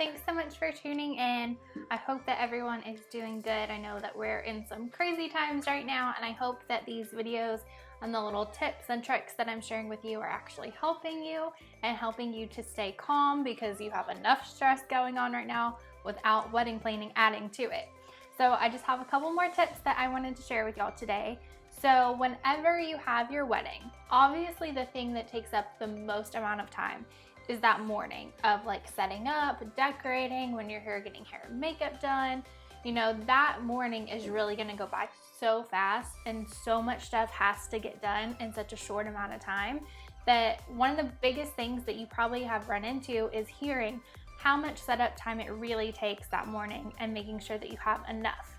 thanks so much for tuning in. I hope that everyone is doing good. I know that we're in some crazy times right now, and I hope that these videos and the little tips and tricks that I'm sharing with you are actually helping you and helping you to stay calm, because you have enough stress going on right now without wedding planning adding to it. So I just have a couple more tips that I wanted to share with y'all today. So whenever you have your wedding, obviously the thing that takes up the most amount of time is that morning of like setting up, decorating, when you're here getting hair and makeup done. You know, that morning is really gonna go by so fast, and so much stuff has to get done in such a short amount of time that one of the biggest things that you probably have run into is hearing how much setup time it really takes that morning and making sure that you have enough.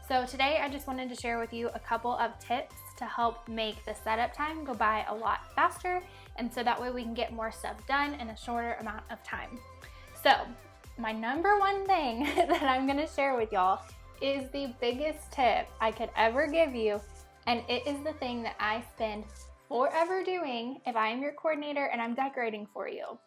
So today I just wanted to share with you a couple of tips to help make the setup time go by a lot faster, and so that way we can get more stuff done in a shorter amount of time. So my number one thing that I'm gonna share with y'all is the biggest tip I could ever give you, and it is the thing that I spend forever doing if I am your coordinator and I'm decorating for you.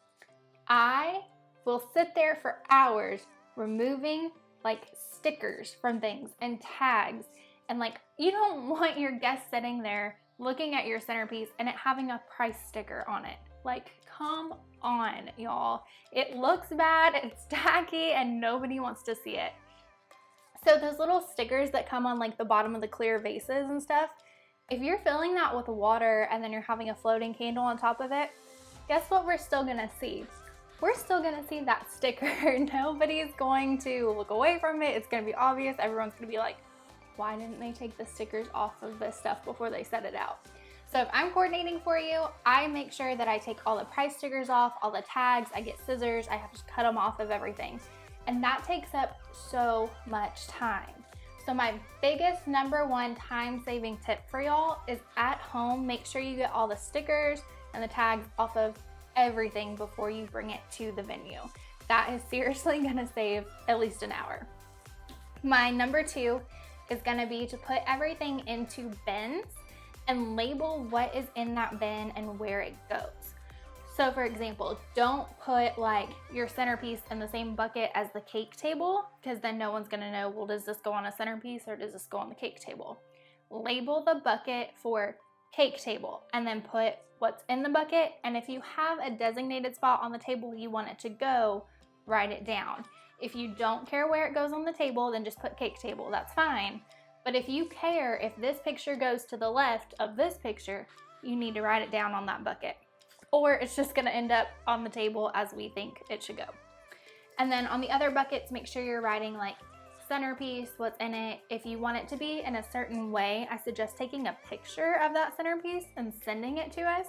I will sit there for hours removing like stickers from things and tags, and like, you don't want your guests sitting there looking at your centerpiece and it having a price sticker on it. Like, come on, y'all. It looks bad, it's tacky, and nobody wants to see it. So those little stickers that come on like the bottom of the clear vases and stuff, if you're filling that with water and then you're having a floating candle on top of it, guess what we're still gonna see? We're still gonna see that sticker. Nobody's going to look away from it. It's gonna be obvious. Everyone's gonna be like, why didn't they take the stickers off of this stuff before they set it out? So if I'm coordinating for you, I make sure that I take all the price stickers off, all the tags, I get scissors, I have to cut them off of everything. And that takes up so much time. So my biggest number one time saving tip for y'all is at home, make sure you get all the stickers and the tags off of everything before you bring it to the venue. That is seriously gonna save at least an hour. My number two is gonna be to put everything into bins and label what is in that bin and where it goes. So for example, don't put like your centerpiece in the same bucket as the cake table, because then no one's gonna know, well, does this go on a centerpiece or does this go on the cake table? Label the bucket for cake table and then put what's in the bucket, and if you have a designated spot on the table you want it to go, write it down. If you don't care where it goes on the table, then just put cake table, that's fine. But if you care if this picture goes to the left of this picture, you need to write it down on that bucket, or it's just gonna end up on the table as we think it should go. And then on the other buckets, make sure you're writing like centerpiece, what's in it. If you want it to be in a certain way, I suggest taking a picture of that centerpiece and sending it to us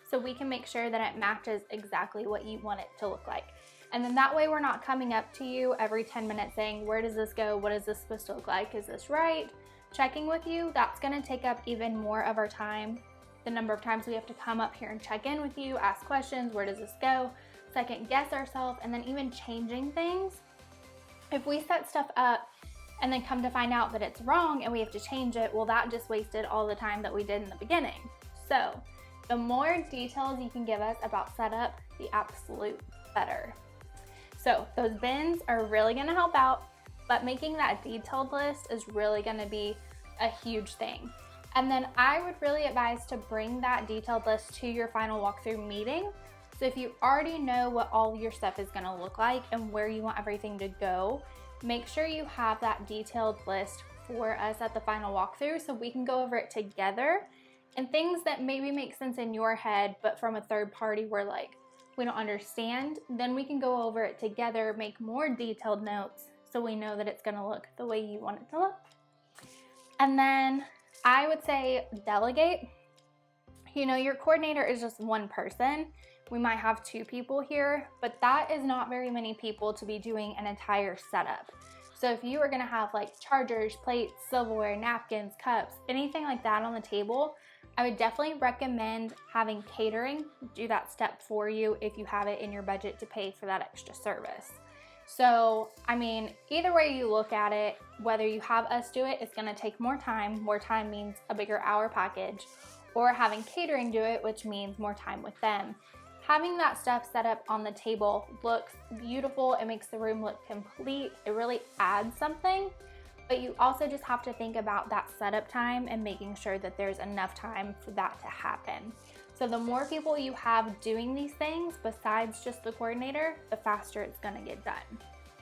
so we can make sure that it matches exactly what you want it to look like. And then that way we're not coming up to you every 10 minutes saying, where does this go? What is this supposed to look like? Is this right? Checking with you, that's gonna take up even more of our time. The number of times we have to come up here and check in with you, ask questions, where does this go? Second guess ourselves, and then even changing things. If we set stuff up and then come to find out that it's wrong and we have to change it, well, that just wasted all the time that we did in the beginning. So the more details you can give us about setup, the absolute better. So those bins are really gonna help out, but making that detailed list is really gonna be a huge thing. And then I would really advise to bring that detailed list to your final walkthrough meeting. So if you already know what all your stuff is gonna look like and where you want everything to go, make sure you have that detailed list for us at the final walkthrough so we can go over it together. And things that maybe make sense in your head, but from a third party we're like, we don't understand, then we can go over it together, make more detailed notes so we know that it's gonna look the way you want it to look. And then I would say delegate. You know, your coordinator is just one person. We might have two people here, but that is not very many people to be doing an entire setup. So if you are gonna have like chargers, plates, silverware, napkins, cups, anything like that on the table, I would definitely recommend having catering do that step for you if you have it in your budget to pay for that extra service. So, I mean, either way you look at it, whether you have us do it, it's gonna take more time. More time means a bigger hour package, or having catering do it, which means more time with them. having that stuff set up on the table looks beautiful. It makes the room look complete. It really adds something. But you also just have to think about that setup time and making sure that there's enough time for that to happen. So the more people you have doing these things besides just the coordinator, the faster it's gonna get done.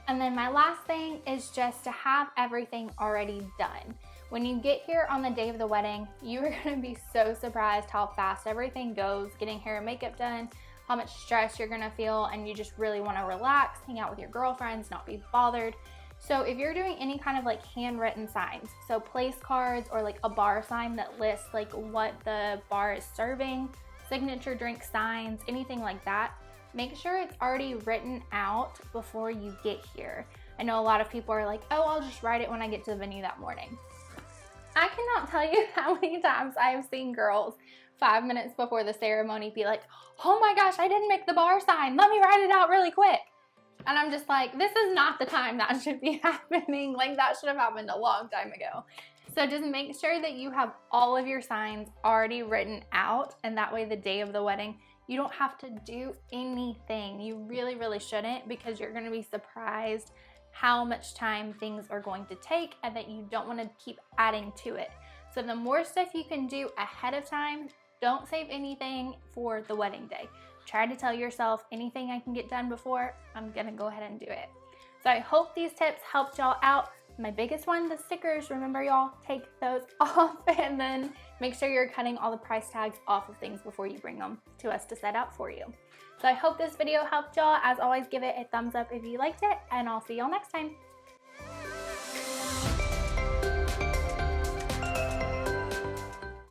And then my last thing is just to have everything already done. When you get here on the day of the wedding, you are gonna be so surprised how fast everything goes, getting hair and makeup done, how much stress you're gonna feel, and you just really wanna relax, hang out with your girlfriends, not be bothered. So if you're doing any kind of like handwritten signs, so place cards or like a bar sign that lists like what the bar is serving, signature drink signs, anything like that, make sure it's already written out before you get here. I know a lot of people are like, oh, I'll just write it when I get to the venue that morning. I cannot tell you how many times I have seen girls 5 minutes before the ceremony be like, oh my gosh, I didn't make the bar sign. Let me write it out really quick. And I'm just like, this is not the time that should be happening. Like that should have happened a long time ago. So just make sure that you have all of your signs already written out, and that way the day of the wedding, you don't have to do anything. You really, really shouldn't, because you're gonna be surprised how much time things are going to take and that you don't wanna keep adding to it. So the more stuff you can do ahead of time, don't save anything for the wedding day. Try to tell yourself, anything I can get done before, I'm gonna go ahead and do it. So I hope these tips helped y'all out. My biggest one, the stickers, remember y'all, take those off and then make sure you're cutting all the price tags off of things before you bring them to us to set out for you. So I hope this video helped y'all. As always, give it a thumbs up if you liked it, and I'll see y'all next time.